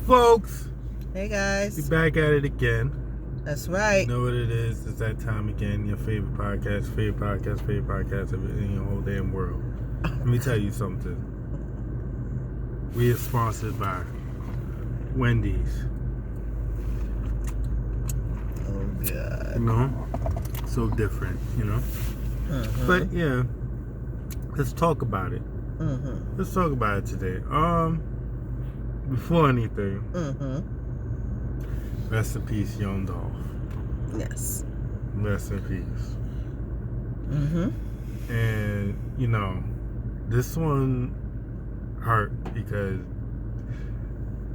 folks. Hey guys. We're back at it again. That's right. You know what it is? It's that time again. Your favorite podcast in your whole damn world. Let me tell you something. We are sponsored by Wendy's. Oh God. You know? So different, you know? Mm-hmm. But yeah, let's talk about it. Mm-hmm. Let's talk about it today. Before anything, rest in peace, Young Dolph. Yes. Rest in peace. Mm-hmm. And, you know, this one hurt because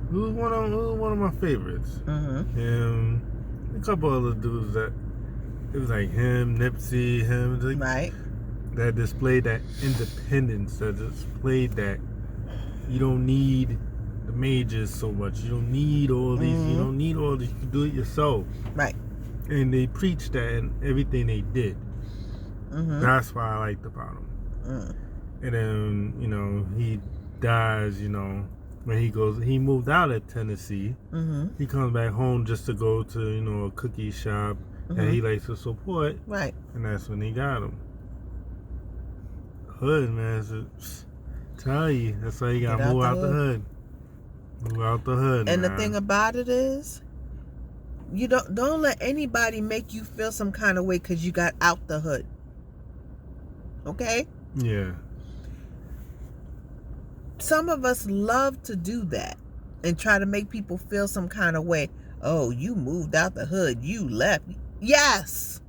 he was one of my favorites. Mm-hmm. And a couple other dudes that, it was like him, Nipsey, him. Like, Right. that displayed that independence, that displayed that you don't need the majors so much. You don't need all these. Mm-hmm. You don't need all this. You can do it yourself. Right. And they preached that in everything they did. Mm-hmm. That's why I liked about him. Mm. And then, you know, he dies, you know, when he moved out of Tennessee. Mm-hmm. He comes back home just to go to, you know, a cookie shop that he likes to support. Right. And that's when he got him. Hood, man. Tell you, that's why you gotta move out the hood. Move out the hood, and man. the thing about it is, you don't let anybody make you feel some kind of way because you got out the hood. Okay? Yeah. Some of us love to do that and try to make people feel some kind of way. Oh, you moved out the hood. You left. Yes.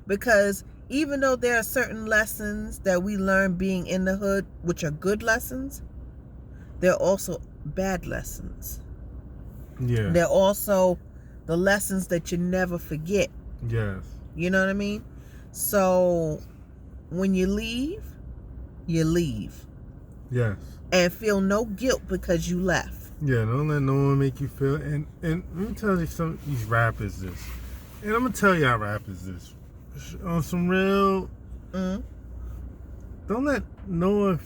Because even though there are certain lessons that we learn being in the hood, which are good lessons, there are also bad lessons. Yeah. There are also the lessons that you never forget. Yes. You know what I mean? So when you leave, you leave. Yes. And feel no guilt because you left. Yeah, don't let no one make you feel. And let me tell you some these rappers this. And I'm gonna tell y'all rappers this. On some real, don't let no one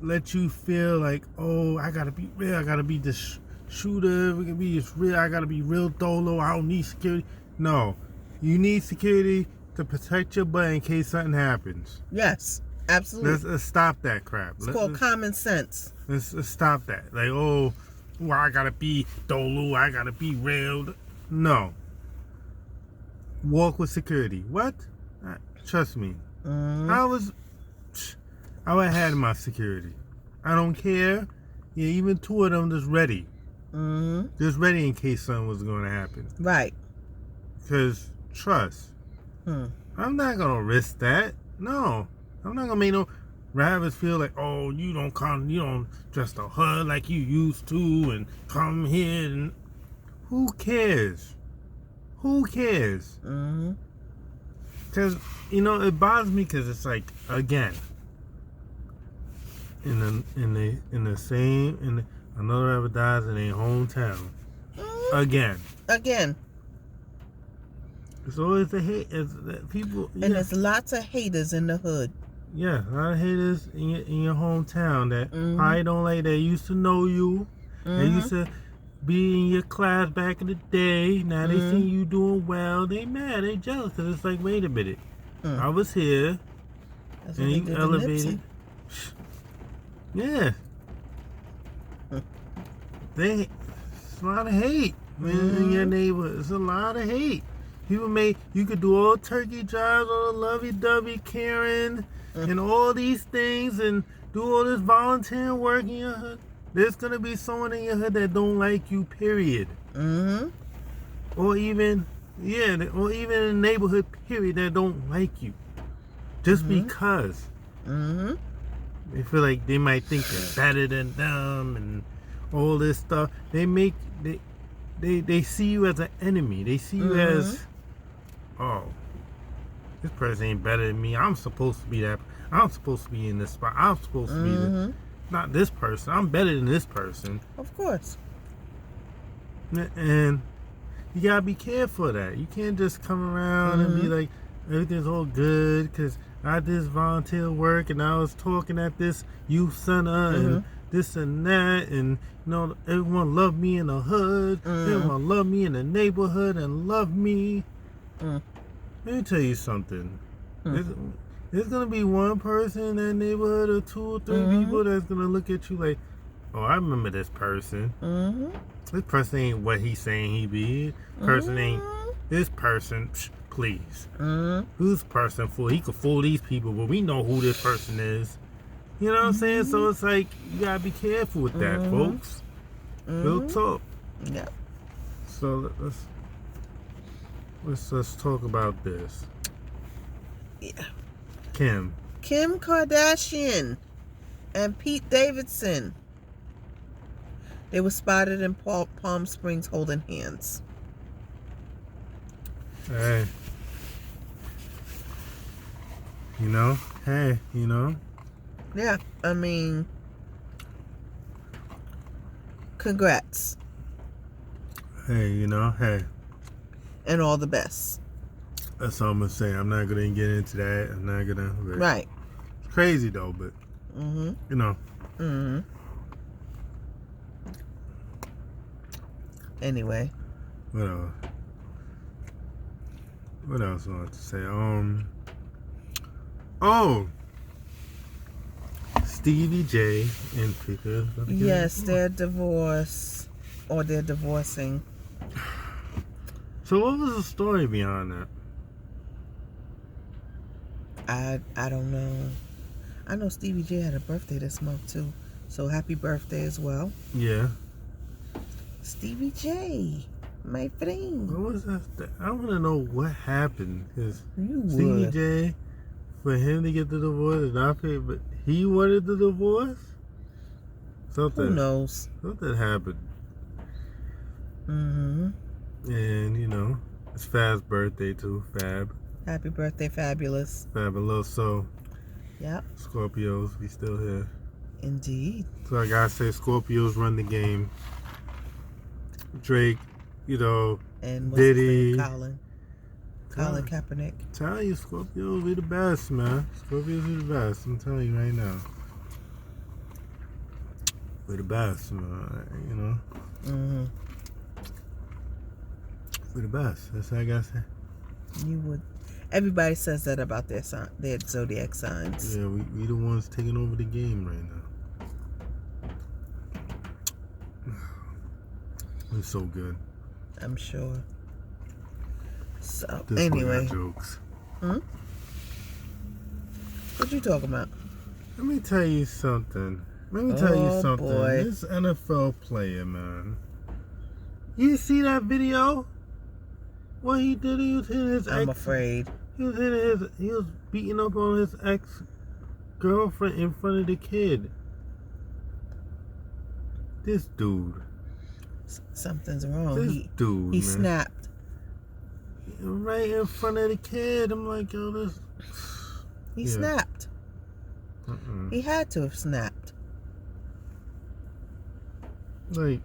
let you feel like, oh, I gotta be real, I gotta be this shooter, we can be this real, I gotta be real dolo, I don't need security. No, you need security to protect your butt in case something happens. Yes, absolutely. Let's stop that crap. It's called common sense. Let's stop that. Like, oh, well, I gotta be dolo, I gotta be real. No. Walk with security. What? Trust me. I would have had my security. I don't care. Yeah, even two of them just ready. Just ready in case something was going to happen. Right. Because trust. I'm not going to risk that. No. I'm not going to make no rappers feel like, oh, you don't dress the hood like you used to and come here and who cares? Who cares? Because, you know, it bothers me because it's like, again, another rapper dies in their hometown. Again. It's always the hate. People. Yeah. And there's lots of haters in the hood. Yeah, a lot of haters in your hometown that I don't like, that used to know you. They used to be in your class back in the day. Now they see you doing well. They mad. They jealous. Because it's like, wait a minute. I was here. That's and you elevated. Yeah. It's a lot of hate, man, in your neighborhood. It's a lot of hate. You could do all turkey drives, all the lovey-dovey caring, and all these things, and do all this volunteer work in your hood. There's going to be someone in your hood that don't like you, period. Or even in the neighborhood, period, that don't like you. Just because. They feel like they might think they're better than them and all this stuff. They see you as an enemy. They see you as, oh, this person ain't better than me. I'm supposed to be that. I'm supposed to be in this spot. I'm supposed to be not this person. I'm better than this person. Of course. And you gotta be careful of that. You can't just come around and be like, everything's all good because I did volunteer work and I was talking at this youth center and this and that, and everyone love me in the hood, everyone love me in the neighborhood, and love me. Let me tell you something. There's gonna be one person in that neighborhood, or 2 or 3 people that's gonna look at you like, oh, I remember this person. This person ain't what he's saying he be. Person ain't this person. Please. Who's person fool? He could fool these people, but we know who this person is. You know what I'm saying? So it's like, you gotta be careful with that, folks. Real talk. Yeah. So let's talk about this. Yeah. Kim Kardashian and Pete Davidson. They were spotted in Palm Springs holding hands. Hey. Yeah, I mean, congrats. Hey, hey. And all the best. That's all I'm gonna say. I'm not gonna get into that. I'm not gonna. Right. It's crazy though, but Anyway. What else I want to say? Oh, Stevie J and Pika. Yes, they're divorced, or they're divorcing. So what was the story behind that? I don't know. I know Stevie J had a birthday this month too, so happy birthday as well. Yeah. Stevie J, my friend. What was that? I want to know what happened, because You Stevie would. J, for him to get the divorce and not pay, but he wanted the divorce. Something. Who knows? Something happened. Mm-hmm. And it's Fab's birthday too. Fab. Happy birthday, Fabulous. Fabulous. So. Yep. Scorpios, we still here. Indeed. So I gotta say, Scorpios run the game. Drake, And what's Diddy. his name? Colin Kaepernick. Tell you, Scorpios, we the best, man. Scorpios, we the best. I'm telling you right now. We're the best, man. We're the best. That's what I gotta say. You would. Everybody says that about their zodiac signs. Yeah, we the ones taking over the game right now. We're so good. I'm sure. So This anyway, jokes. What you talking about? Let me tell you something. Boy. This NFL player, man. You see that video? What he did? He was hitting his I'm afraid. He was beating up on his ex-girlfriend in front of the kid. This dude. Something's wrong. This dude, he man. snapped. Right in front of the kid. I'm like, yo, this. He snapped. He had to have snapped. Like,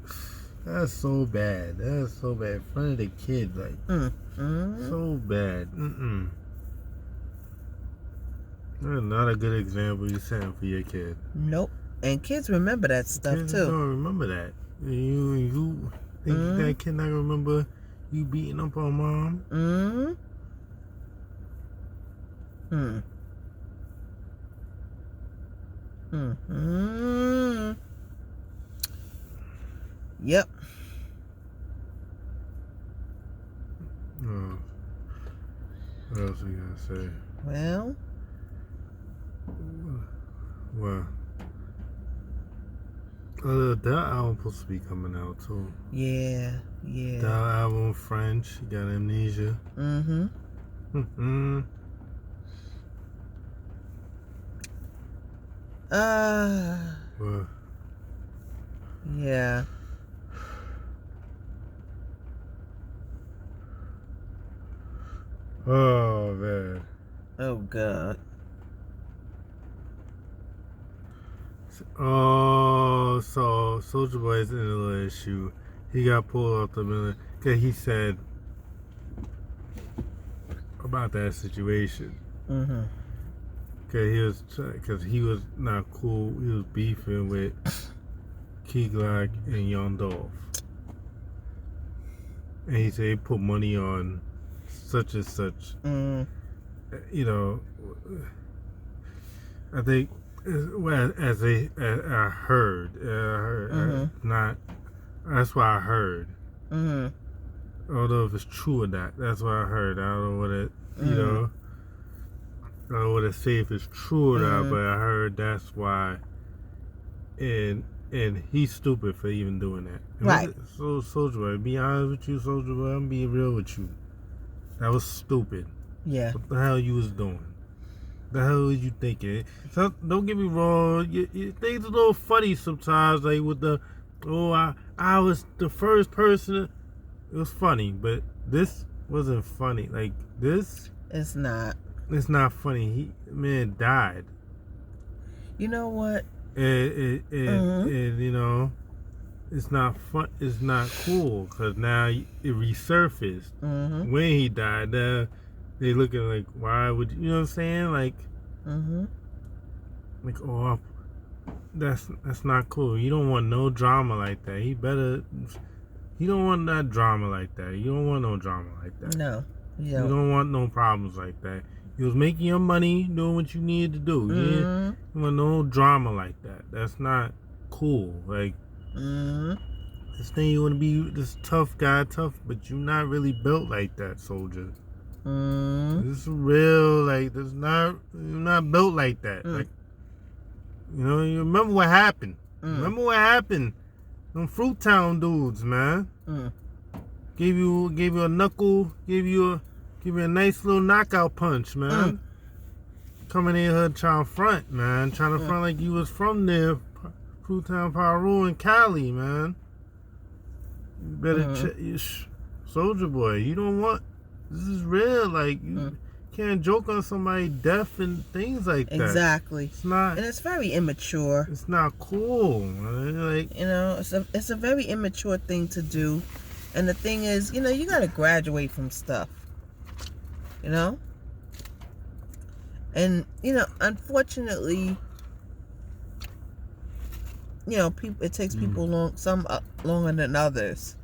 that's so bad. That's so bad. In front of the kid, like, so bad. That's not a good example you're setting for your kid. Nope. And kids remember that stuff kids too. Don't remember that. You think that kid not gonna remember you beating up on mom? Yep. Oh. What else we gonna say? Well. Well. That album supposed to be coming out too. Yeah. That album, French, you got Amnesia. What? Yeah. Oh man. Oh God. Oh, so Soulja Boy's in a little issue. He got pulled off the middle because he said about that situation. Because he was not cool. He was beefing with Key Glock and Young Dolph. And he said he put money on such and such. You know, I think, well, as I heard, not, that's what I heard. Although if it's true or not, that's what I heard. I don't know what it, you know, I don't want to say if it's true or not, but I heard that's why. And he's stupid for even doing that. Right. So, Soldier Boy, to be honest with you, Soldier Boy, I'm being real with you. That was stupid. Yeah. What the hell you was doing? The hell was you thinking? So, don't get me wrong. Things a little funny sometimes, like with the, I was the first person. It was funny, but this wasn't funny. Like this, it's not. It's not funny. Man died. You know what? And you know, it's not fun. It's not cool because now it resurfaced when he died. Now they looking like, why would you know what I'm saying? Like, like, oh, that's not cool. You don't want no drama like that. You don't want that drama like that. You don't want no drama like that. No, you don't want no problems like that. You was making your money, doing what you needed to do. You want no drama like that. That's not cool. Like, this thing, you want to be this tough guy, but you're not really built like that, Soldier. This is real. Like, you're not built like that. Like, you know, you remember what happened. Remember what happened. Them Fruit Town dudes, man. Gave you a knuckle, give you a nice little knockout punch, man. Coming in here trying to front, man. Trying to front like you was from there. Fruit Town, Peru, and Cali, man. You better Soldier Boy, you don't want, this is real. Like, you can't joke on somebody death and things like that. Exactly. It's not. And it's very immature. It's not cool, man. Like, you know, it's a very immature thing to do. And the thing is, you know, you gotta graduate from stuff. You know? And, you know, unfortunately, you know, it takes people longer than others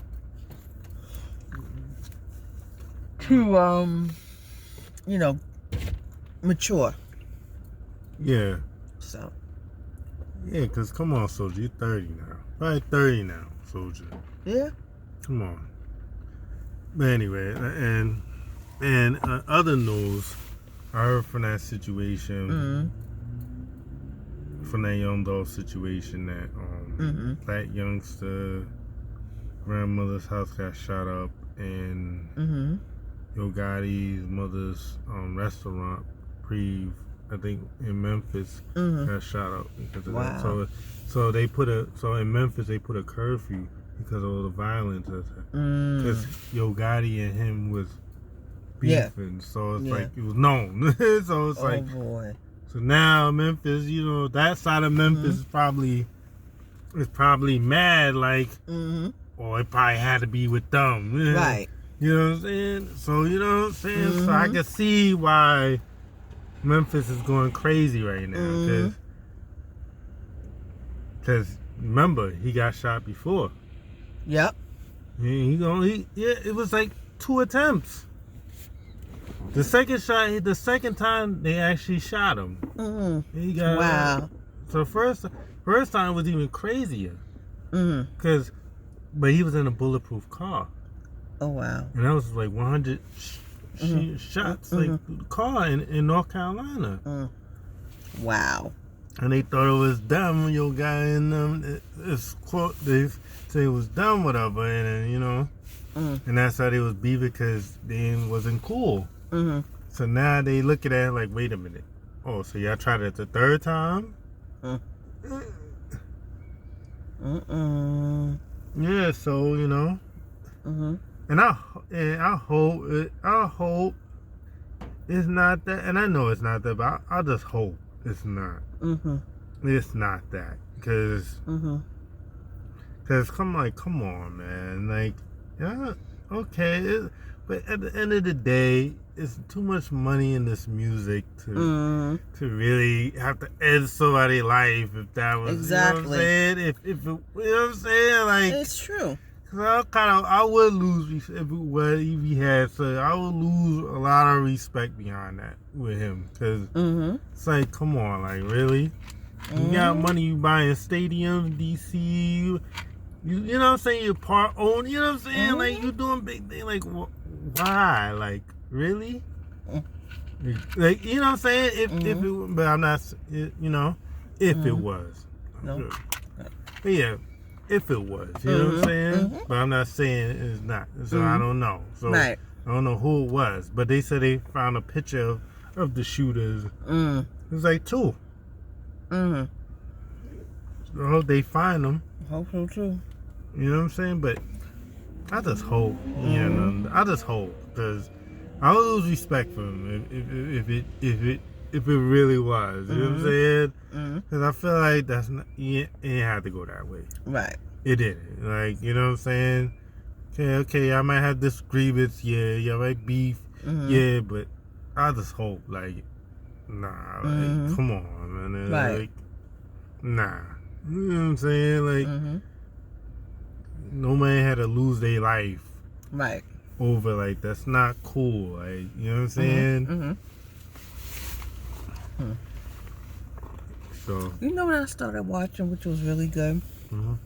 to, you know, mature. Yeah. So. Yeah, because come on, Soldier, you're 30 now. Probably 30 now, Soldier. Yeah. Come on. But anyway, and other news, I heard from that situation, from that Young Dolph situation, that that youngster grandmother's house got shot up, and Yo Gotti's mother's restaurant, Preve, I think in Memphis, got shot up because of that. So in Memphis they put a curfew because of all the violence, because Yo Gotti and him was beefing, so it's like it was known. So it's like, boy. So now Memphis, you know, that side of Memphis is probably mad, like, or it probably had to be with them, right? You know what I'm saying? So you know what I'm saying? So I can see why Memphis is going crazy right now, because remember, he got shot before. Yep. It was like 2 attempts. The second time they actually shot him. He got, wow. So first time was even crazier. But he was in a bulletproof car. Oh wow. And that was like 100 shots, like through the car in North Carolina. Wow. And they thought it was them, Yo Gotti and them. It's quote, they say it was them, whatever, and you know, and that's how they was beefing because they wasn't cool. So now they look at it like, wait a minute. Oh, so y'all tried it the third time? Yeah, so you know, and I hope it's not that, and I know it's not that, but I just hope it's not. It's not that, because come on, man, like, yeah, okay, but at the end of the day, it's too much money in this music to really have to end somebody's life if that was Exactly. You know what I'm saying? If it, you know what I'm saying? Like, it's true. cause I would lose if he had said, I would lose a lot of respect behind that with him, cause it's like, come on, like really, you got money, you buying stadiums, DC, you know what I'm saying, you part own, you know what I'm saying, like you doing big things, like why, like really, like you know what I'm saying, if it, but I'm not, you know, if it was, No. but yeah. If it was, you know what I'm saying? But I'm not saying it's not. So I don't know. So I don't know who it was. But they said they found a picture of the shooters. It was like 2. So I hope they find them. Hope so too. You know what I'm saying? But I just hope. I just hope, because I would lose respect for him if it really was. You know what I'm saying? Because I feel like that's not. It had to go that way. Right. It didn't. Like, you know what I'm saying? Okay, I might have this grievance, y'all might beef, yeah, but I just hope, like, nah, like, come on, man. Right. Like, nah. You know what I'm saying? Like, no man had to lose their life. Right. Over, like, that's not cool. Like, you know what I'm saying? So. You know what I started watching, which was really good? And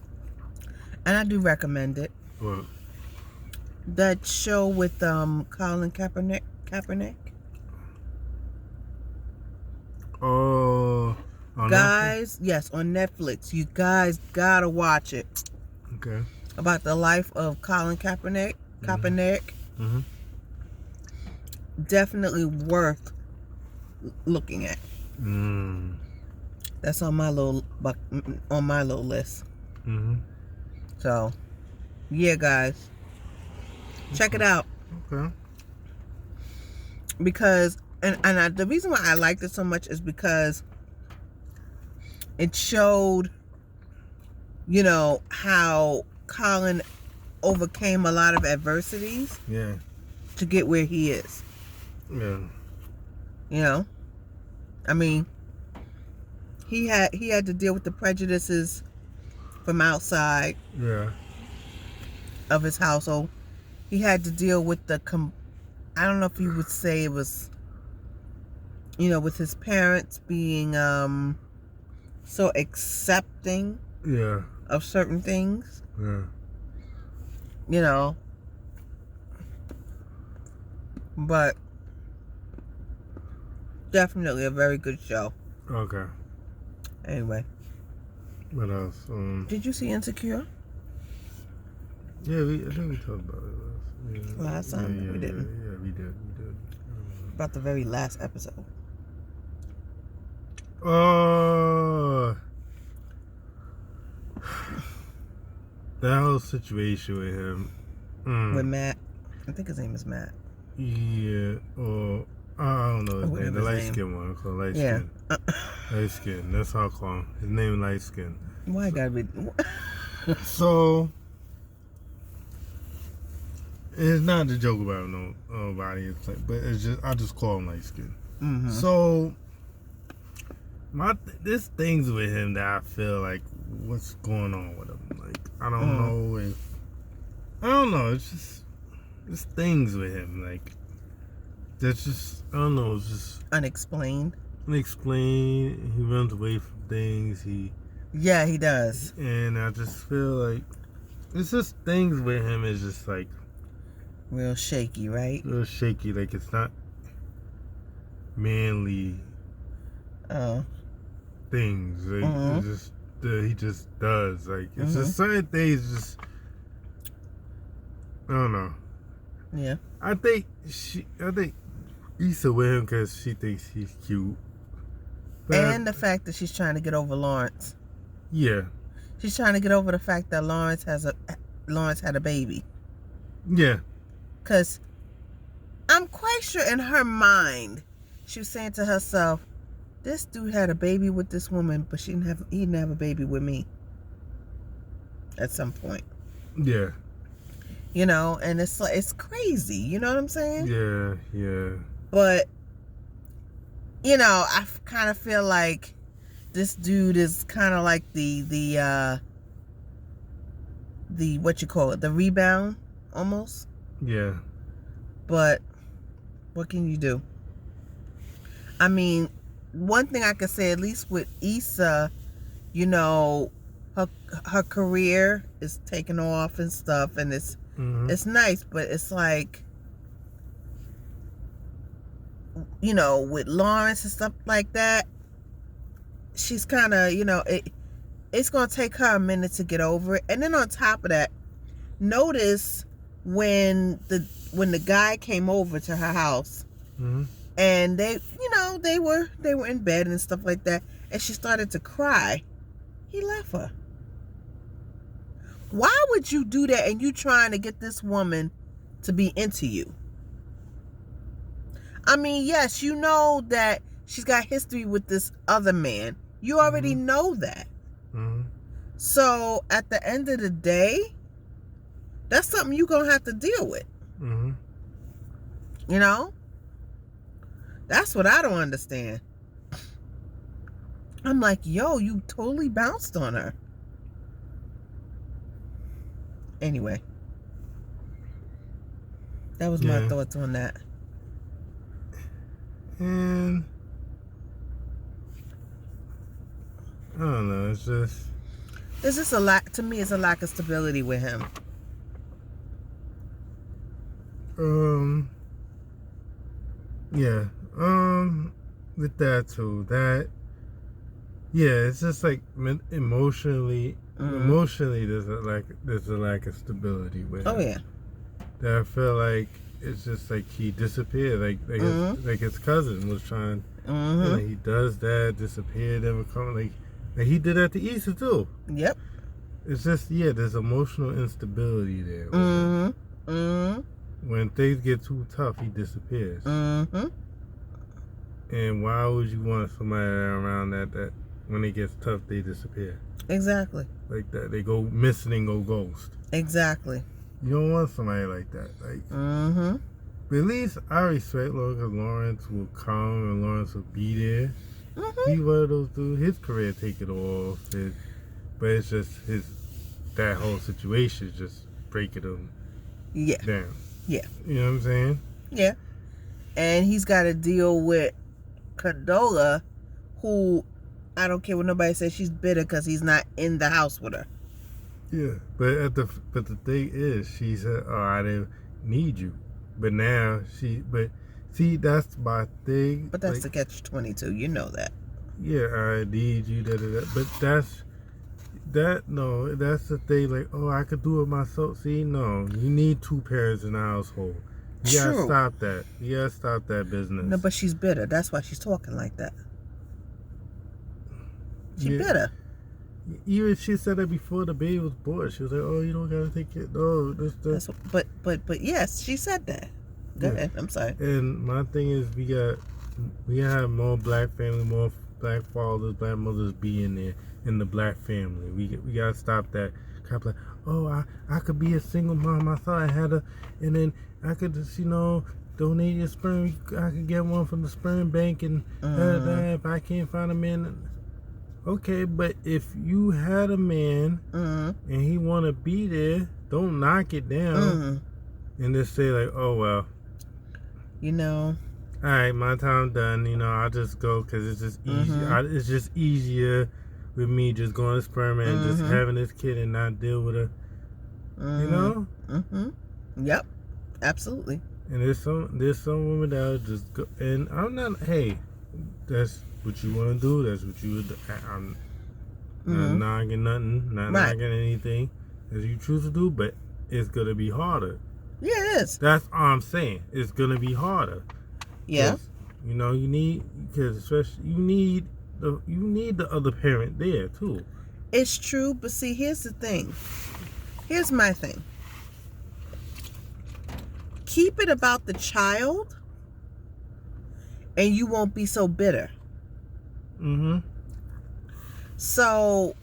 I do recommend it. What? That show with Colin Kaepernick. Oh, guys, Netflix? Yes, on Netflix. You guys gotta watch it. Okay. About the life of Colin Kaepernick. Definitely worth looking at. That's on my little list. So, yeah, guys, check it out. Okay. Because the reason why I liked it so much is because it showed, you know, how Colin overcame a lot of adversities. Yeah. To get where he is. Yeah. You know, I mean, he had to deal with the prejudices from outside. Yeah. Of his household. He had to deal with I don't know if you would say it was, you know, with his parents being so accepting. Yeah. Of certain things. Yeah. You know. But definitely a very good show. Okay. Anyway. What else? Did you see Insecure? Yeah, I think we talked about it last time. We didn't. Yeah, we did. About the very last episode. That whole situation with him. With Matt. I think his name is Matt. Yeah. Or I don't know his name. The light skin one. Called light skin. Light skin. That's how I call him. His name light skin. Why I gotta be? So it's not to joke about nobody. It's like, but it's just I just call him light skin. So there's things with him that I feel like what's going on with him. Like I don't know if it's just things with him like that's just I don't know, it's just unexplained. He runs away from things. He does. And I just feel like it's just things with him is just like real shaky, right? Real shaky, like it's not manly things. Like it's just he just does. Like it's just certain things just I don't know. Yeah. I think Issa with him because she thinks he's cute. But and the fact that she's trying to get over Lawrence. Yeah. She's trying to get over the fact that Lawrence had a baby. Yeah. Because I'm quite sure in her mind, she was saying to herself, this dude had a baby with this woman, but he didn't have a baby with me. At some point. Yeah. You know, and it's like, it's crazy. You know what I'm saying? Yeah, yeah. But, you know, I kind of feel like this dude is kind of like the what you call it, the rebound almost. Yeah. But what can you do? I mean, one thing I could say, at least with Issa, you know, her career is taking off and stuff, and it's nice, but it's like, you know, with Lawrence and stuff like that, she's kind of, you know, it's going to take her a minute to get over it. And then on top of that, notice when the guy came over to her house, and they, you know, they were in bed and stuff like that, and she started to cry, he left her. Why would you do that? And you trying to get this woman to be into you? I mean, yes, you know that she's got history with this other man. You already know that. So at the end of the day, that's something you're going to have to deal with. You know? That's what I don't understand. I'm like, yo, you totally bounced on her. Anyway. That was my thoughts on that. And I don't know, it's just a lack, to me, it's a lack of stability with him. Yeah. With that too, it's just like emotionally there's a lack of stability with him. Oh yeah. That I feel like it's just like he disappeared, like his cousin was trying. Like he does that, disappeared, never come. Like he did that to Issa too. Yep. It's just there's emotional instability there. When things get too tough, he disappears. And why would you want somebody around that when it gets tough, they disappear? Exactly. Like that, they go missing and go ghost. Exactly. You don't want somebody like that. Like, but at least I respect Lawrence will come and Lawrence will be there. He's one of those dudes. His career take it off, but it's just that whole situation is just breaking him down. Yeah. You know what I'm saying? Yeah. And he's got to deal with Condola, who, I don't care what nobody says, she's bitter because he's not in the house with her. Yeah, but the thing is, she said, "Oh, I didn't need you," but now that's my thing. But that's the catch-22. You know that. Yeah, I need you. But that's the thing. Like, oh, I could do it myself. See, no, you need two parents in the household. You gotta stop that. You gotta stop that business. No, but she's bitter. That's why she's talking like that. She's bitter. Even she said that before the baby was born. She was like, "Oh, you don't gotta take it." No, but yes, she said that. Go ahead. I'm sorry. And my thing is, we gotta have more black family, more black fathers, black mothers being there in the black family. We gotta stop that. Kind of like, oh, I could be a single mom. I thought I had and then I could just donate your sperm. I could get one from the sperm bank and if I can't find a man. Okay, but if you had a man and he want to be there, don't knock it down and just say like, oh, well. You know. All right, my time done. I'll just go because it's just easier. It's just easier with me just going to sperm and just having this kid and not deal with her. You know? Yep, absolutely. And there's some women that will just go. And I'm not, hey, that's what you want to do, that's what you would do. I'm not knocking nothing, not knocking anything as you choose to do, but it's going to be harder. Yeah, it is. That's all I'm saying. It's going to be harder. Yeah. You need, because especially, you need the other parent there, too. It's true, but see, here's the thing. Here's my thing. Keep it about the child, and you won't be so bitter. So,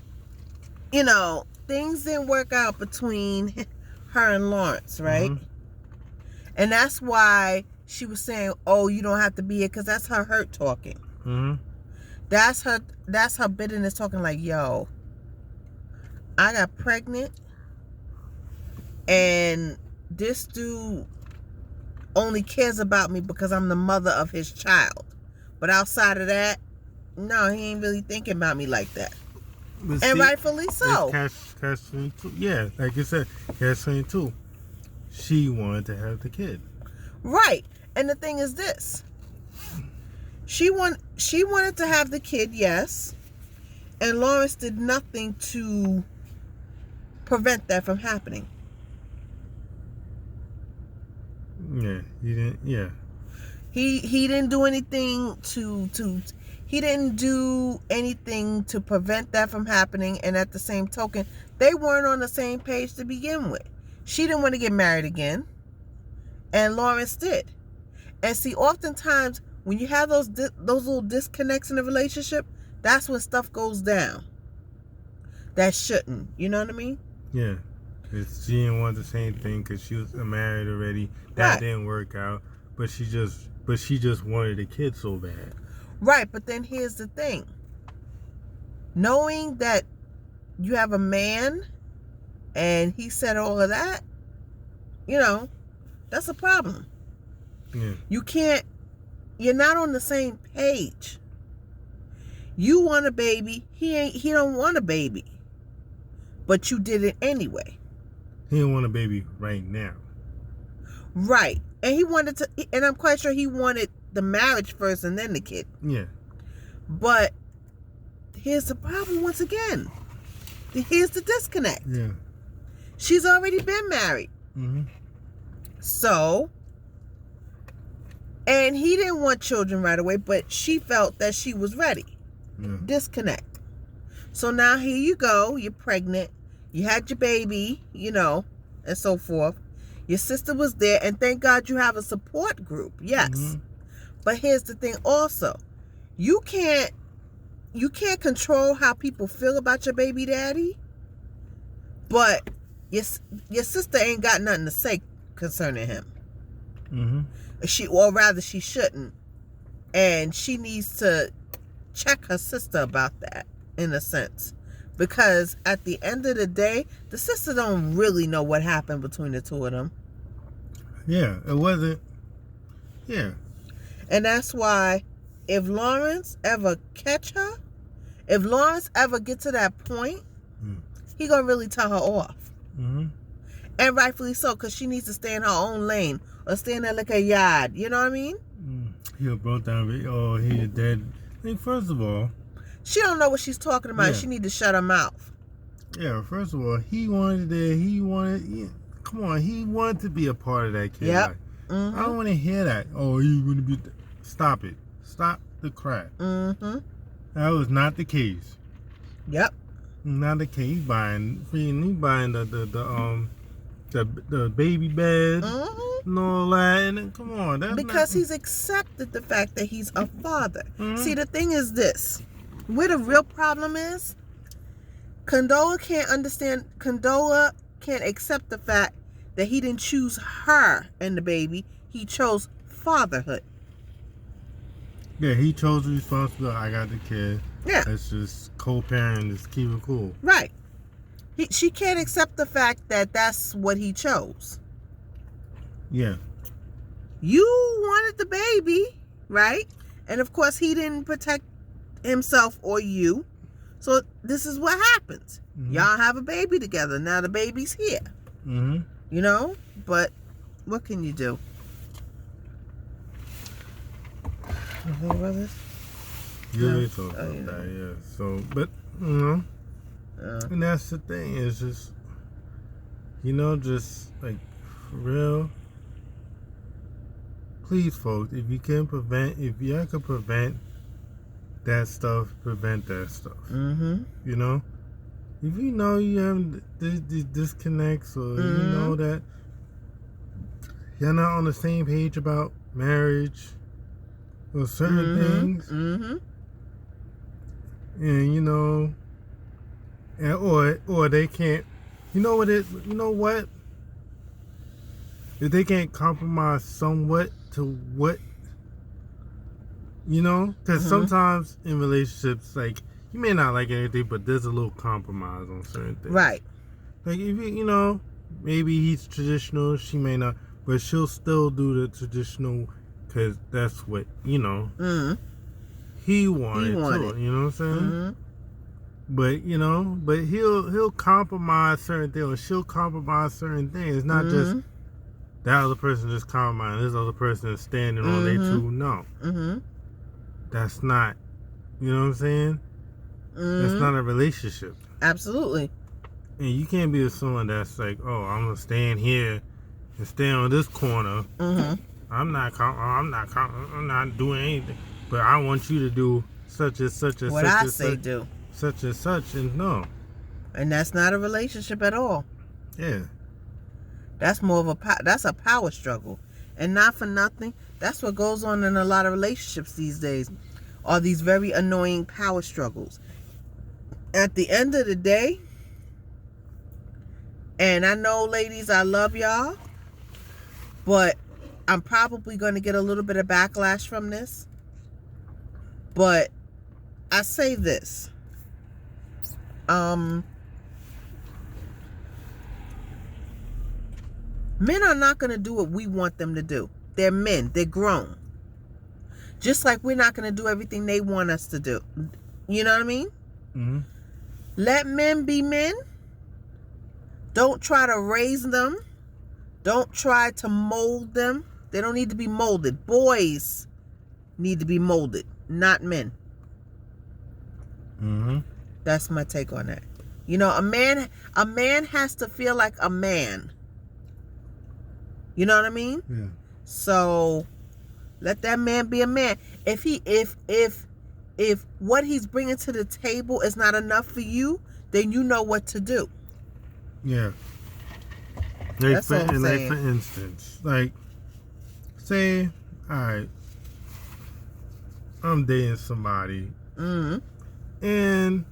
things didn't work out between her and Lawrence, right? Mm-hmm. And that's why she was saying, "Oh, you don't have to be here," because that's her hurt talking. Mm-hmm. That's her bitterness talking like, "Yo, I got pregnant, and this dude only cares about me because I'm the mother of his child. But outside of that, no, he ain't really thinking about me like that." But And see, rightfully so. Catch 22. Yeah, like you said, catch 22. She wanted to have the kid. Right. And the thing is this. She wanted to have the kid, yes. And Lawrence did nothing to prevent that from happening. Yeah, he didn't. Yeah. He didn't do anything he didn't do anything to prevent that from happening, and at the same token, they weren't on the same page to begin with. She didn't want to get married again, and Lawrence did. And see, oftentimes when you have those little disconnects in a relationship, that's when stuff goes down. That shouldn't, you know what I mean? Yeah. 'Cause she didn't want the same thing because she was married already. That Right. didn't work out. But she just wanted a kid so bad. Right, but then here's the thing. Knowing that you have a man and he said all of that, that's a problem. Yeah. You're not on the same page. You want a baby, he don't want a baby. But you did it anyway. He didn't want a baby right now. Right. And I'm quite sure he wanted the marriage first and then the kid. Yeah. But here's the problem once again. Here's the disconnect. Yeah. She's already been married. Mm-hmm. So, and he didn't want children right away, but she felt that she was ready. Yeah. Disconnect. So now here you go. You're pregnant. You had your baby, and so forth. Your sister was there, and thank God you have a support group. Yes. Mm-hmm. But here's the thing also. You can't control how people feel about your baby daddy, but your sister ain't got nothing to say concerning him. Mm-hmm. She shouldn't. And she needs to check her sister about that, in a sense. Because at the end of the day, the sister don't really know what happened between the two of them. Yeah, it wasn't. Yeah. And that's why if Lawrence ever catch her, if Lawrence ever get to that point, he gonna really tell her off. Mm-hmm. And rightfully so, because she needs to stay in her own lane or stay in there like a yard. You know what I mean? He broke down. Oh, he's dead. I think first of all, she don't know what she's talking about. Yeah. She need to shut her mouth. Yeah. First of all, he wanted. Come on, he wanted to be a part of that kid. Yep. Life. Mm-hmm. I don't want to hear that. Oh, he's gonna be. Stop it. Stop the crap. Mm-hmm. That was not the case. Yep. Not the case. He buying the baby bed and all that. And then, come on, that's because he's accepted the fact that he's a father. Mm-hmm. See, the thing is this: where the real problem is, Condola can't accept the fact that he didn't choose her and the baby. He chose fatherhood. Yeah, he chose the responsibility. I got the kid. Yeah. Let's just co-parent. Just keep it cool. Right. She can't accept the fact that that's what he chose. Yeah. You wanted the baby, right? And of course, he didn't protect himself or you. So this is what happens. Mm-hmm. Y'all have a baby together. Now the baby's here. Mm-hmm. But what can you do? Anything about this? Yeah, No. they talk about yeah. that, yeah. So, but, and that's the thing, is just, just, like, for real, please, folks, if y'all can prevent that stuff, prevent that stuff. Mm-hmm. If you know you have these disconnects, or you know that you're not on the same page about marriage or certain things, and or they can't, you know what, if they can't compromise somewhat to what, because sometimes in relationships, like, you may not like anything, but there's a little compromise on certain things. Right. Like, if maybe he's traditional, she may not, but she'll still do the traditional because that's what, he wanted too. You know what I'm saying? But he'll compromise certain things, or she'll compromise certain things. It's not just that other person just compromising, this other person is standing on their two. No. That's not, you know what I'm saying? That's not a relationship. Absolutely. And you can't be with someone that's like, oh, I'm gonna stand here and stand on this corner. I'm not doing anything, but I want you to do such and such and what such I and say such, do. Such and such, and no. And that's not a relationship at all. Yeah. That's more of that's a power struggle. And not for nothing, that's what goes on in a lot of relationships these days, are these very annoying power struggles. At the end of the day, and I know, ladies, I love y'all, but I'm probably going to get a little bit of backlash from this. But I say this. Men are not going to do what we want them to do. They're men. They're grown. Just like we're not going to do everything they want us to do. You know what I mean? Mm-hmm. Let men be men. Don't try to raise them. Don't try to mold them. They don't need to be molded. Boys need to be molded, not men. Mm-hmm. That's my take on that. A man has to feel like a man. You know what I mean? Yeah. So let that man be a man. If what he's bringing to the table is not enough for you, then you know what to do. Yeah. That's all I'm saying. Like, for instance, like, say, all right, I'm dating somebody, and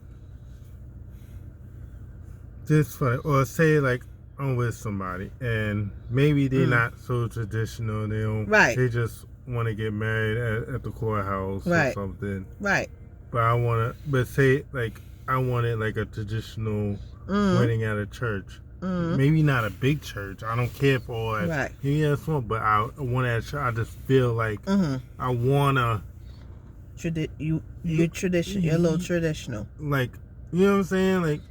just or say, like, I'm with somebody, and maybe they're not so traditional. They don't. Right. They just want to get married at the courthouse or something. Right. But say, like, I wanted, like, a traditional wedding at a church. Maybe not a big church. I don't care for all that. Right. Yeah, small, but I want at a church. I just feel like I wanna. You're traditional. You're a little traditional. Like, you know what I'm saying? Like,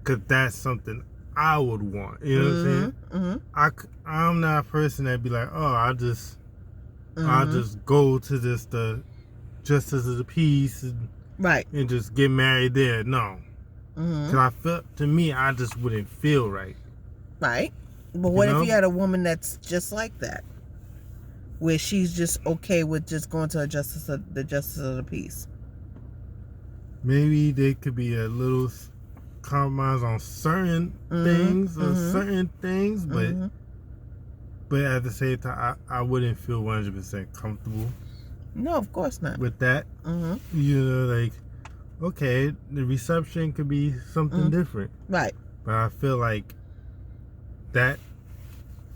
cause that's something I would want. You know what I'm saying? I'm not a person that'd be like, oh, I'll just go to the justice of the peace and just get married there. No. Cause to me, I just wouldn't feel right. Right. But what if you had a woman that's just like that? Where she's just okay with just going to the justice of the peace? Maybe there could be a little compromise on certain things, but at the same time, I wouldn't feel 100% comfortable. No, of course not. With that, like, okay, the reception could be something different, right? But I feel like that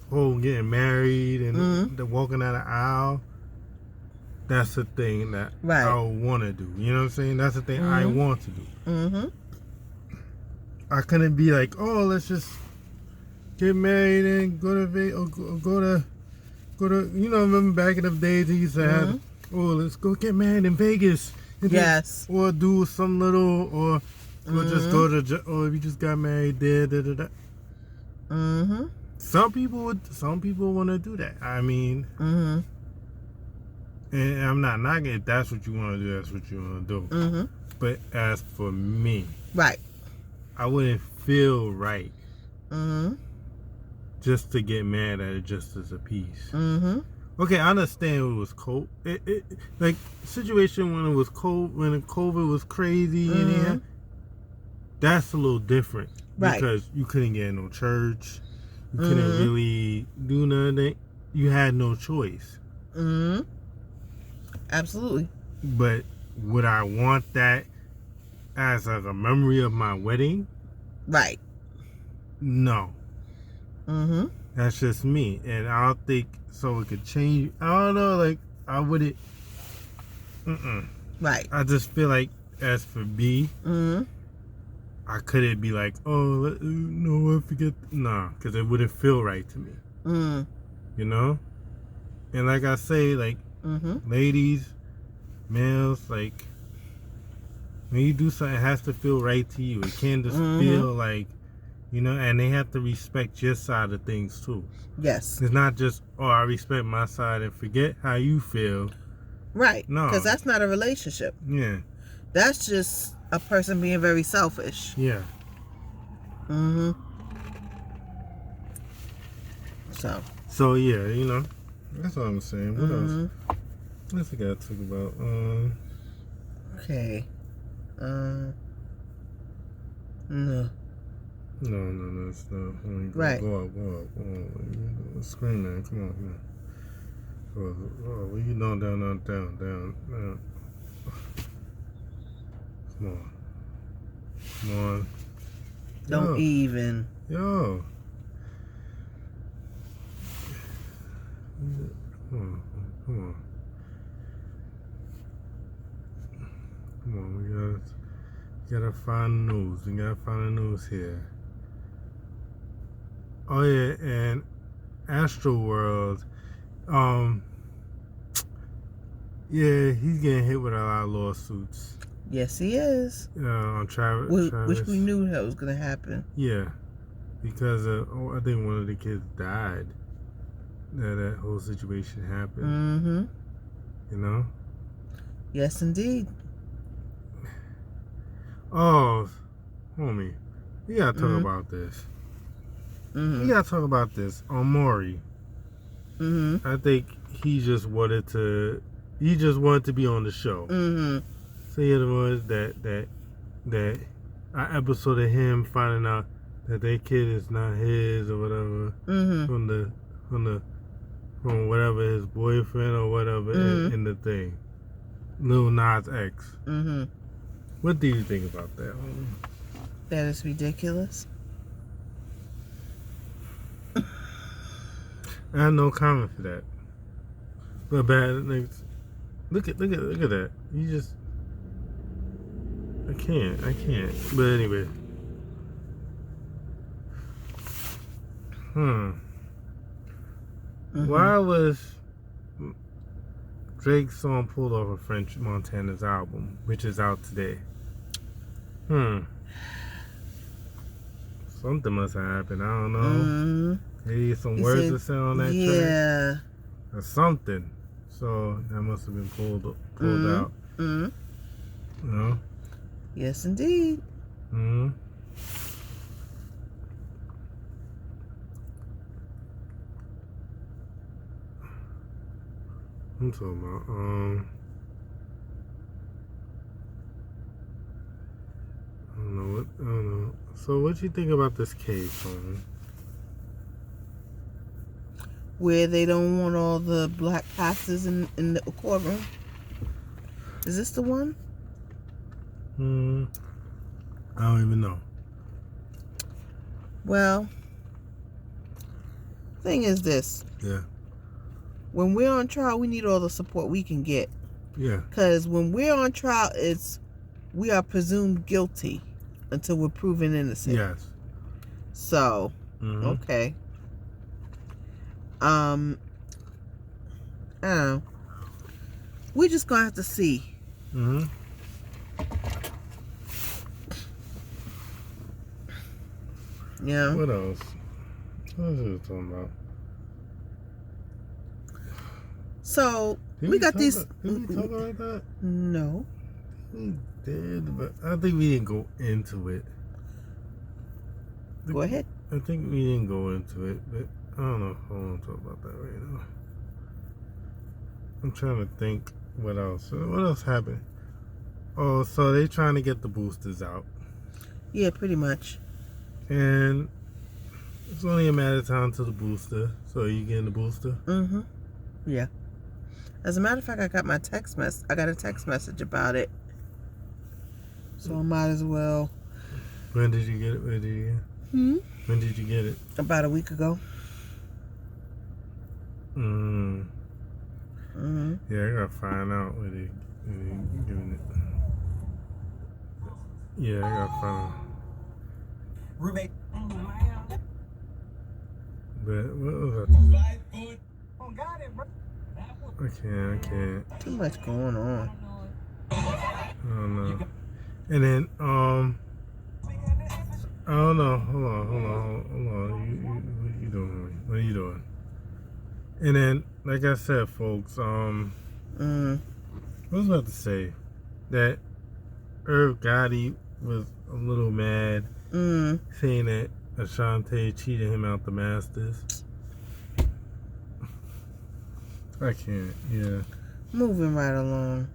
whole getting married and the walking down the aisle, that's the thing that I want to do. You know what I'm saying? That's the thing I want to do. I couldn't be like, oh, let's just get married and go to remember back in the days they used to have, oh, let's go get married in Vegas. Yes. Or do some little, or just go to, or if you just got married there, Some people want to do that. I mean, and I'm not knocking. If that's what you want to do, that's what you want to do. But as for me, right, I wouldn't feel right just to get mad at it just as a piece. Okay, I understand it was cold. Like, situation when it was cold, when COVID was crazy, that's a little different. Right. Because you couldn't get in no church. You couldn't really do nothing. You had no choice. Absolutely. But would I want that as like a memory of my wedding? Right. No. And That's just me, and I don't think so. It could change. I don't know. Like I wouldn't. Right. I just feel like, as for me, I couldn't be like, oh, no, I forget. Nah, because it wouldn't feel right to me. You know? And like I say, like, ladies, males, like, when you do something, it has to feel right to you. It can't just feel like, you know, and they have to respect your side of things, too. Yes. It's not just, oh, I respect my side and forget how you feel. Right. No. Because that's not a relationship. Yeah. That's just a person being very selfish. Yeah. So yeah, you know, that's what I'm saying. What else? What's I gotta talk about? Okay. No. No, it's not. Right. Go up. Scream, man. Come on. Go up. What you doing? Down. Come on. Don't even. Yo. Come on. We gotta find the news. We gotta find the news here. Oh yeah, and Astro World. Yeah, he's getting hit with a lot of lawsuits. Yes, he is. On Travis. Which we knew that was gonna happen. Yeah, because I think one of the kids died. That whole situation happened. You know. Yes, indeed. Oh, homie, we gotta talk about this. We gotta talk about this. Maury. I think he just wanted to be on the show. So he had was that an episode of him finding out that their kid is not his or whatever from whatever his boyfriend or whatever in the thing. Lil Nas X. What do you think about that? That is ridiculous. I have no comment for that. But bad. Like, look at that. You just. I can't. But anyway. Why was Drake's song pulled off of French Montana's album, which is out today? Something must have happened. I don't know. Maybe some words are said on that track. Or something. So that must have been pulled out. You know? Yes, indeed. I'm talking about I don't know. So what you think about this case, homie? Where they don't want all the black pastors in the courtroom. Is this the one? I don't even know. Well, thing is this. Yeah. When we're on trial, we need all the support we can get. Yeah. Because when we're on trial, we are presumed guilty until we're proven innocent. Yes. So, okay. I don't know. We're just gonna have to see. Yeah. What else? What was it talking about? So we got these. Did we talk about that? No. We did, but I think we didn't go into it. Go ahead. I think we didn't go into it, but I don't know if I want to talk about that right now. I'm trying to think what else. What else happened? Oh, so they trying to get the boosters out. Yeah, pretty much. And it's only a matter of time to the booster. So are you getting the booster? Yeah. As a matter of fact, I got a text message about it. So I might as well. When did you get it? When did you get it? About a week ago. Mm. Mm-hmm. Yeah, I gotta find out what they giving it. Yeah, I gotta find out. Roommate. But what was that? I can't. Too much going on. I don't know. And then, I don't know. Hold on. What you doing? What are you doing? And then, like I said, folks, what was I about to say? That Irv Gotti was a little mad, saying that Ashanti cheated him out the Masters. I can't, yeah. Moving right along.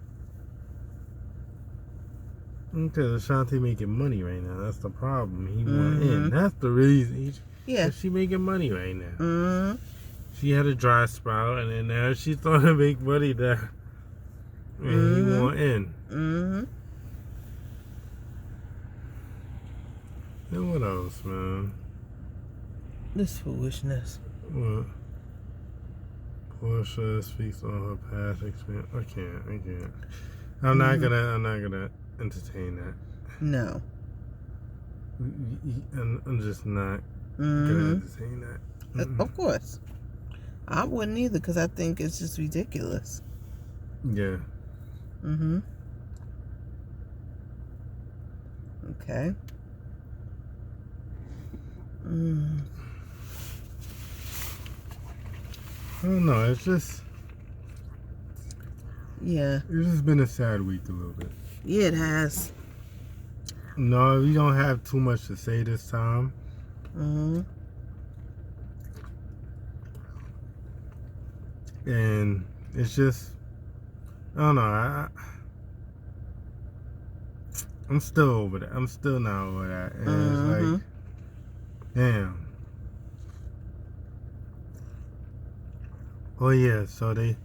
Because Ashanti making money right now. That's the problem. He want in. That's the reason. Yeah. She making money right now. Mm-hmm. She had a dry spell, and then now she's starting to make money there. And he want in. Mm-hmm. And what else, man? This foolishness. What? Portia speaks on her past experience. I can't. I'm not gonna entertain that. No. I'm just not gonna entertain that. Of course. I wouldn't either, because I think it's just ridiculous. Yeah. Mm-hmm. Okay. I don't know. It's just. Yeah. It's just been a sad week a little bit. Yeah, it has. No, we don't have too much to say this time. Mm-hmm. And it's just, I don't know. I'm still over that. I'm still not over that. And it's like, damn. Oh yeah, so they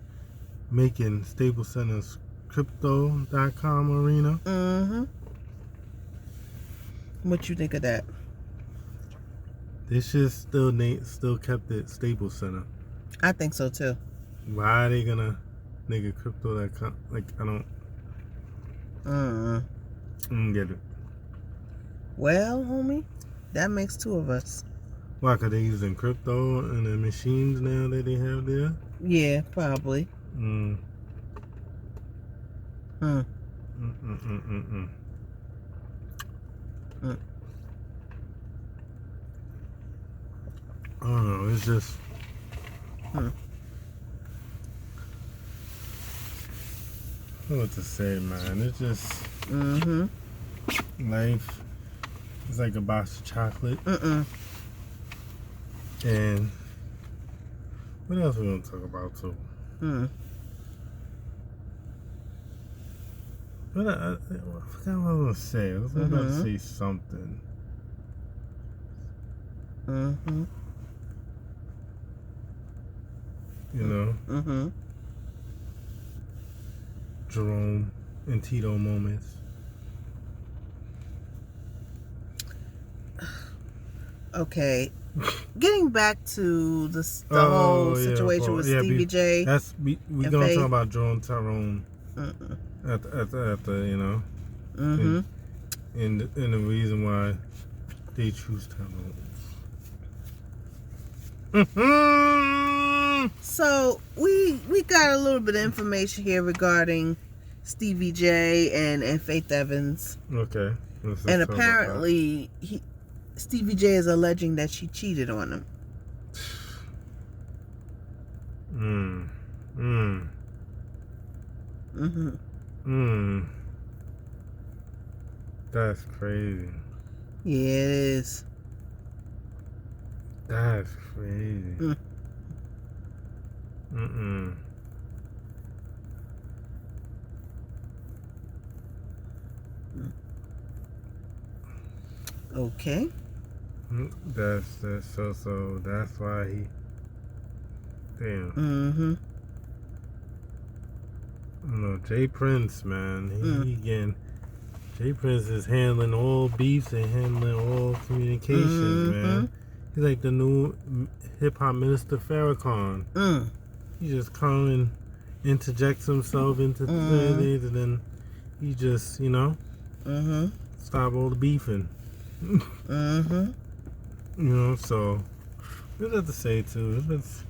making Staples Center's Crypto.com arena. Mm-hmm. What you think of that? They should still kept it Staples Center. I think so too. Why are they gonna make a Crypto.com? Like, I don't get it. Well, homie, that makes two of us. Why? Cause they using crypto and the machines now that they have there. Yeah, probably. I don't know. It's just. I don't know what to say, man. It's just. Life is like a box of chocolate. And what else we gonna talk about too? But I forgot what I was gonna say. I was about to say something. You know? Jerome and Tito moments. Okay. Getting back to the whole situation with Stevie J. We gonna talk about Jerome Tyrone at the you know. And the reason why they choose Tyrone. So we got a little bit of information here regarding Stevie J and Faith Evans. Okay. And apparently Stevie J is alleging that she cheated on him. That's crazy. Yeah, it is. That's crazy. Okay. That's so that's why he. Damn. I don't know, Jay Prince, man. He again. Jay Prince is handling all beefs and handling all communications, man. He's like the new hip hop minister Farrakhan. he just come and interjects himself into certain things, and then he just, stop all the beefing. So there's that to say too. It's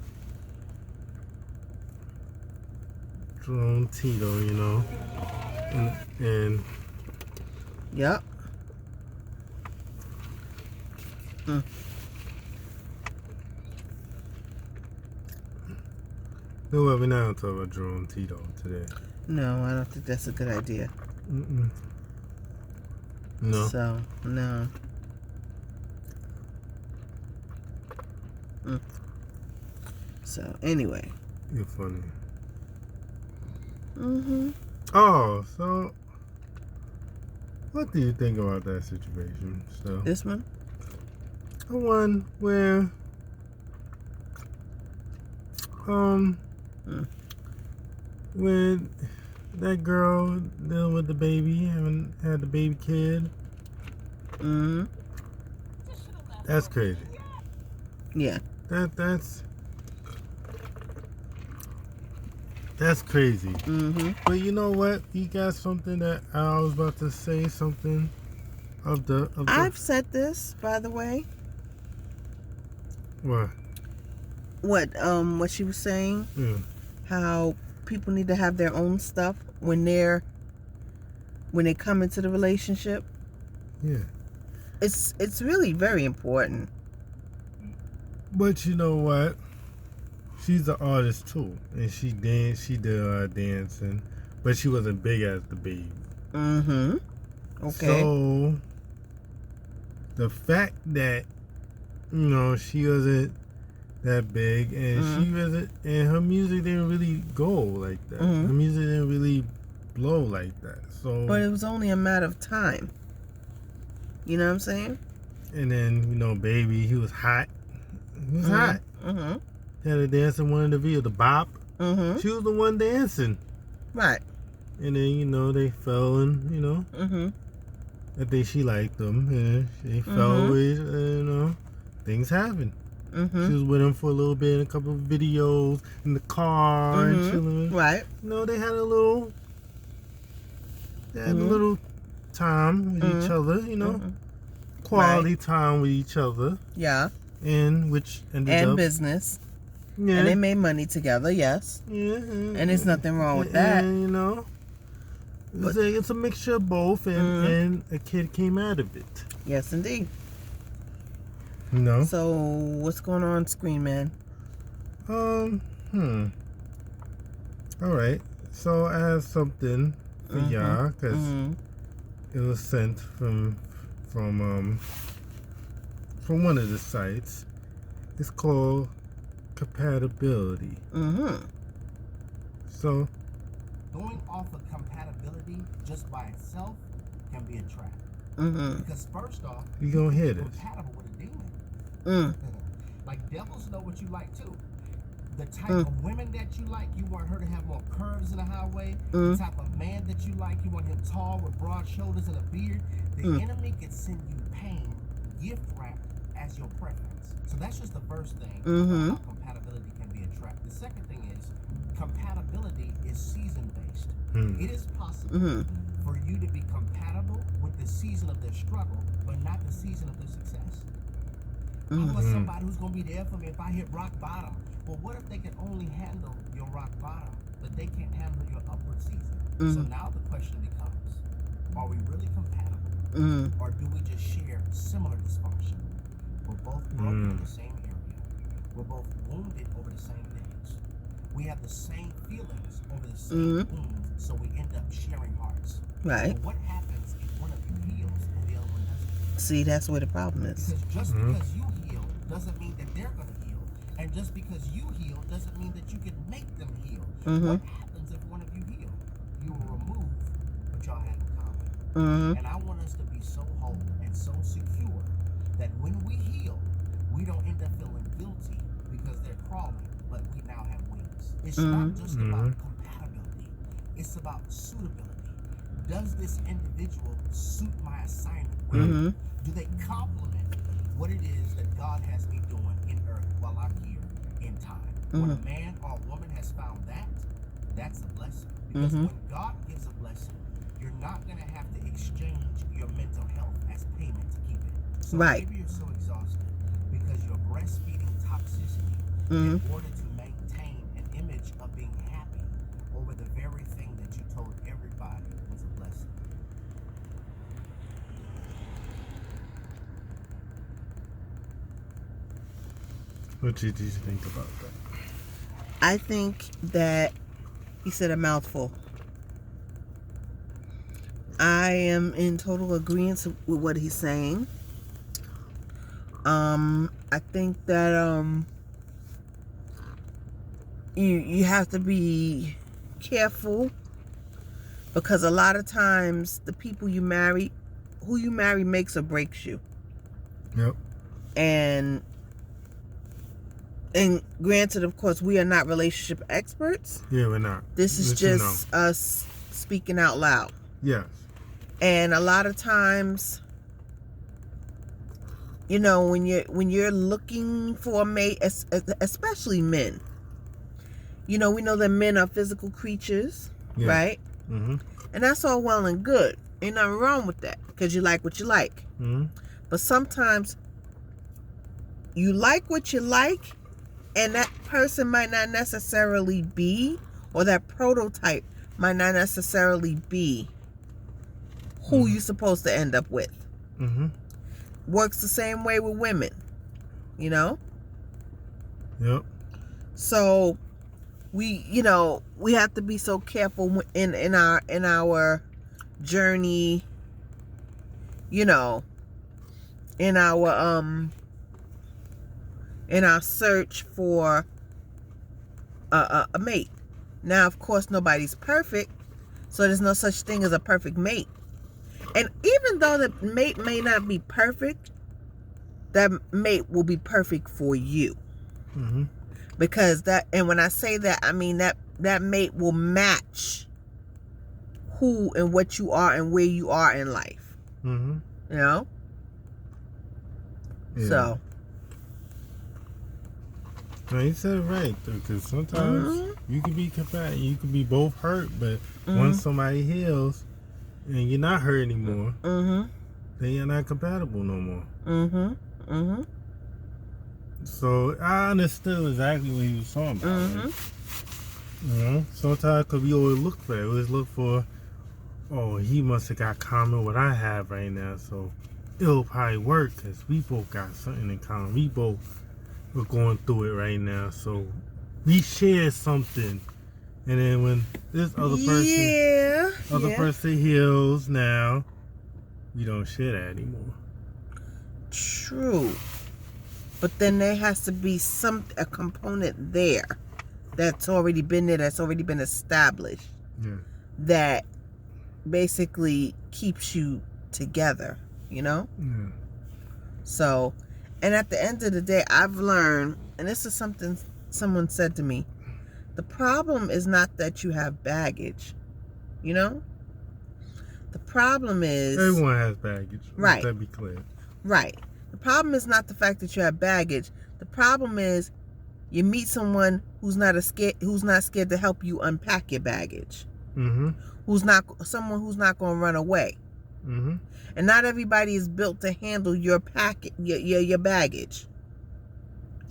Jerome Tito, and Yep. no, we're not talking about Jerome Tito today. No, I don't think that's a good idea. No. So, no. So, anyway. You're funny. Mm-hmm. Oh, so what do you think about that situation? So This one? the one where when that girl dealing with the baby, haven't had the baby kid. Mm-hmm. That's crazy. Yeah. That's crazy. Mm-hmm. But you know what? You got something that I was about to say something of the I've said this, by the way. What? What she was saying? Yeah. How people need to have their own stuff when they come into the relationship. Yeah. It's really very important. But you know what? She's an artist too, and she did dancing, but she wasn't big as the baby. Mm-hmm. Okay. So the fact that she wasn't that big, and she wasn't, and her music didn't really go like that. Mm-hmm. Her music didn't really blow like that. So, But it was only a matter of time. You know what I'm saying? and then baby, he was hot. He was hot. Mm-hmm. Had her dancing one of the video, the bop. Mm-hmm. She was the one dancing. Right. And then, they fell and, Mm-hmm. I think she liked him. And they fell with, things happened. Mm-hmm. She was with him for a little bit, a couple of videos in the car and chilling. Right. They had a little, time with each other, quality time with each other. Yeah. And which ended And up. business. Yeah. And they made money together, yes. Yeah. And there's nothing wrong with that. And, it's a mixture of both, and a kid came out of it. Yes, indeed. No. So, what's going on screen, man? All right. So I have something for y'all, because it was sent from one of the sites. It's called compatibility. So Going off of compatibility just by itself can be a trap. Because first off, you gonna hear this. compatible with a demon. Like devils know what you like too. The type of women that you like, you want her to have more curves in the highway. The type of man that you like, you want him tall with broad shoulders and a beard. The enemy can send you pain, gift wrapped as your preference. So that's just the first thing. About how compatibility can be a trap. The second thing is compatibility is season based. It is possible for you to be compatible with the season of their struggle, but not the season of their success. I want somebody who's going to be there for me if I hit rock bottom. Well, what if they can only handle your rock bottom, but they can't handle your upward season? So now the question becomes, are we really compatible? Or do we just share similar dysfunction? We're both broken in the same area. We're both wounded over the same things. We have the same feelings over the same wounds, so we end up sharing hearts. Right. But what happens if one of you heals and the other one doesn't? See, that's where the problem is. Because just because you heal doesn't mean that they're going to heal. And just because you heal doesn't mean that you can make them heal. What happens if one of you heal? You will remove what y'all have in common. And I want us to be so whole and so secure that when we heal, we don't end up feeling guilty because they're crawling, but we now have wings. It's not just about compatibility. It's about suitability. Does this individual suit my assignment? Do they complement what it is that God has me doing in earth while I'm here in time? When a man or a woman has that's a blessing. Because when God gives a blessing, you're not going to have to exchange your mental health as payment to keep it. So Right. maybe you're so exhausted because you're breastfeeding toxicity in order to maintain an image of being happy over the very thing that you told everybody was a blessing. What did you think about that? I think that he said a mouthful. I am in total agreement with what he's saying. I think that you have to be careful, because a lot of times the people you marry, who you marry makes or breaks you. Yep. And granted, of course, we are not relationship experts. Yeah, we're not. This is just us speaking out loud. Yes. And a lot of times, you know, when you're looking for a mate, especially men, you know, we know that men are physical creatures, right? Mm-hmm. And that's all well and good. Ain't nothing wrong with that, because you like what you like. Mm-hmm. But sometimes you like what you like, and that person might not necessarily be, or that prototype might not necessarily be who you're supposed to end up with. Mm-hmm. Works the same way with women, you know? Yep. So we have to be so careful in our journey, you know, in our search for a mate. Now, of course, nobody's perfect, so there's no such thing as a perfect mate. And even though the mate may not be perfect, that mate will be perfect for you. Mm-hmm. Because and when I say that, I mean that mate will match who and what you are and where you are in life. Mm-hmm. You know? Yeah. So. No, you said it right, though, because sometimes you can be compatible, you can be both hurt, but once somebody heals and you're not hurt anymore, then you're not compatible no more. So I understood exactly what he was talking about. Like, you know, sometimes because we always look for it, we always look for, oh, he must have got common what I have right now, so it'll probably work because we both got something in common. We both are going through it right now, so we share something. And then when this other person heals now, we don't share that anymore. True. But then there has to be a component there that's already been there, that's already been established. Yeah. That basically keeps you together, you know? Yeah. So, and at the end of the day, I've learned, and this is something someone said to me, the problem is not that you have baggage, you know? The problem is... Everyone has baggage. Right. Let that be clear. Right. The problem is not the fact that you have baggage. The problem is you meet someone who's not scared to help you unpack your baggage. Mm-hmm. Someone who's not going to run away. Mm-hmm. And not everybody is built to handle your baggage.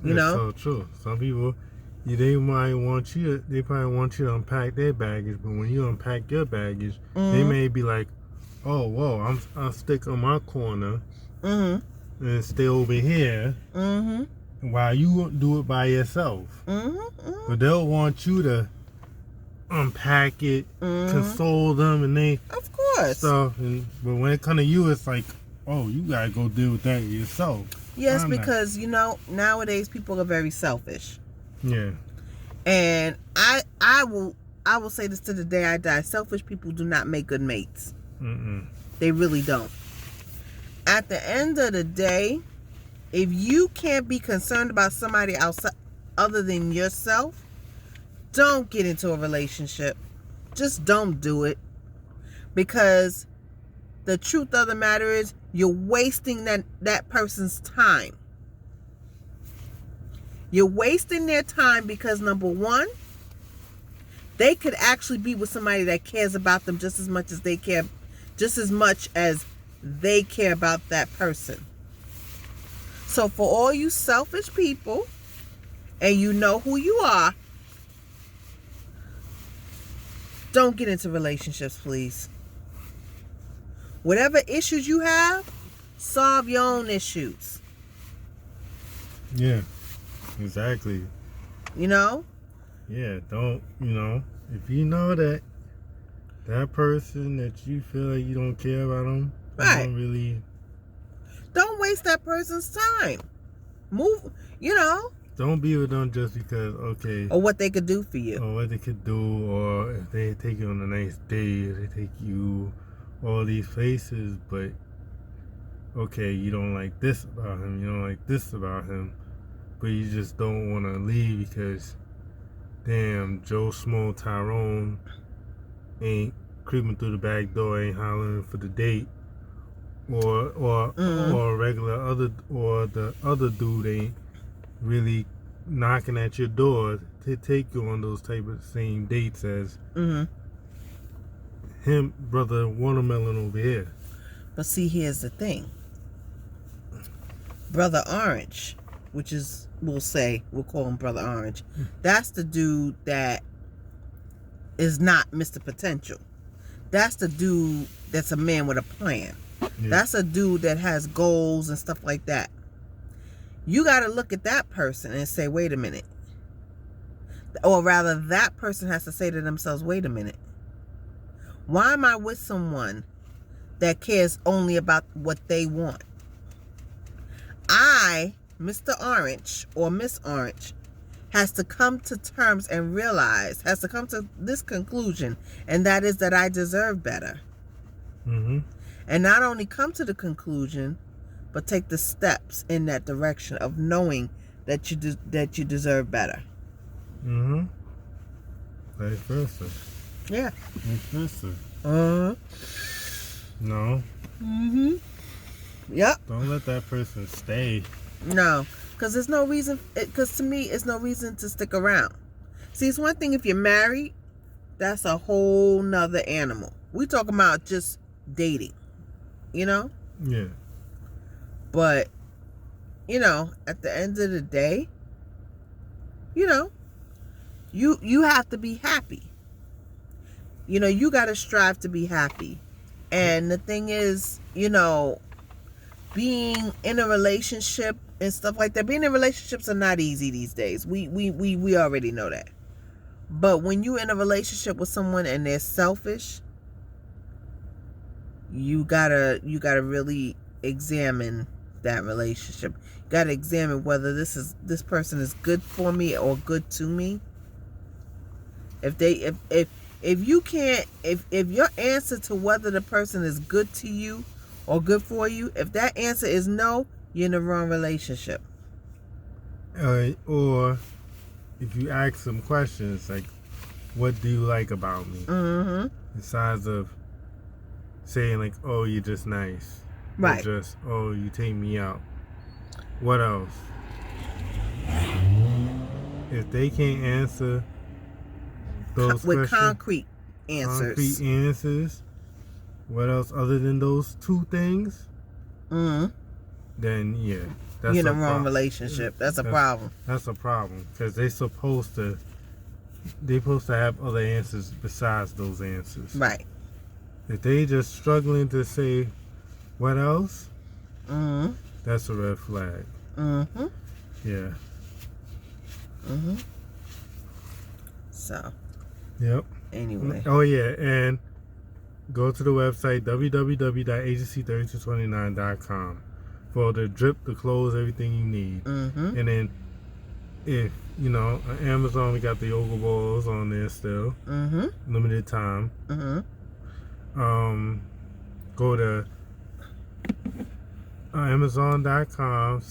You know? So true. Some people, they probably want you to unpack their baggage, but when you unpack your baggage, they may be like, oh, whoa, I'll stick on my corner and stay over here while you do it by yourself. But they'll want you to unpack it, console them, and they of course stuff. But when it comes to you, it's like, oh, you gotta go deal with that yourself. Yes, because you know nowadays people are very selfish. Yeah. And I will say this to the day I die: selfish people do not make good mates. They really don't. At the end of the day, if you can't be concerned about somebody else other than yourself, don't get into a relationship. Just don't do it. Because the truth of the matter is you're wasting that person's time. You're wasting their time because, number one, they could actually be with somebody that cares about them just as much as they care about that person. So for all you selfish people, and you know who you are, don't get into relationships, please. Whatever issues you have, solve your own issues. Yeah, exactly. You know? Yeah, don't, if you know that person that you feel like you don't care about them, right? Don't waste that person's time. Move, Don't be with them just because, or what they could do for you. Or what they could do, or if they take you on a nice date, they take you all these places, but, you don't like this about him, you don't like this about him, but you just don't want to leave because, damn, Joe Small Tyrone ain't creeping through the back door, ain't hollering for the date, or the other dude ain't really knocking at your door to take you on those type of same dates as him, brother Watermelon over here. But see, here's the thing. Brother Orange, which is, we'll call him Brother Orange. That's the dude that is not Mr. Potential. That's the dude that's a man with a plan. Yeah. That's a dude that has goals and stuff like that. You got to look at that person and say, wait a minute. Or rather, that person has to say to themselves, wait a minute. Why am I with someone that cares only about what they want? Mr. Orange or Miss Orange, has to come to terms and has to come to this conclusion, and that is that I deserve better. Mm-hmm. And not only come to the conclusion, but take the steps in that direction of knowing that you deserve better. Mm-hmm. Vice versa. Yeah. Vice versa. No. Mm-hmm. Yep. Don't let that person stay. No, because there's no reason. Because to me, it's no reason to stick around. See, it's one thing if you're married. That's a whole nother animal. We talking about just dating. Yeah. But, at the end of the day, you have to be happy. You got to strive to be happy. And the thing is, being in a relationship and stuff like that, being in relationships are not easy these days. We already know that. But when you're in a relationship with someone and they're selfish, you gotta really examine that relationship. You gotta examine whether this person is good for me or good to me. If your answer to whether the person is good to you or good for you, if that answer is no, you're in the wrong relationship. Or if you ask some questions like, what do you like about me? Mm-hmm. Besides of saying like, oh, you're just nice. Right. Or just, oh, you take me out. What else? If they can't answer those with questions, concrete answers. What else other than those two things? Mm-hmm. Then that's you're in the wrong relationship. That's a problem. That's a problem because they're supposed to have other answers besides those answers. Right. If they just struggling to say what else, that's a red flag. Mm-hmm. Yeah. Mm-hmm. So. Yep. Anyway. Oh yeah, and go to the website www.agency3229.com for the drip, the clothes, everything you need. Mm-hmm. And then if on Amazon, we got the yoga balls on there still. Mm-hmm. Limited time. Mm-hmm. Go to Amazon.com.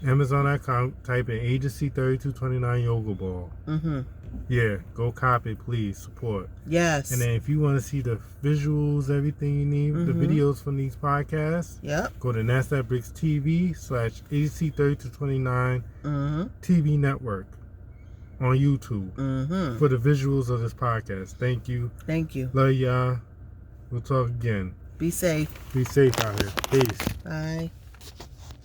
Amazon.com. Type in Agency 3229 Yoga Ball. Mm-hmm. Yeah, go copy it, please. Support. Yes. And then if you want to see the visuals, everything you need, the videos from these podcasts, go to Nazdaq Brixx TV /Agency 3229 TV Network. on YouTube for the visuals of this podcast. Thank you. Thank you. Love y'all. We'll talk again. Be safe. Be safe out here. Peace. Bye.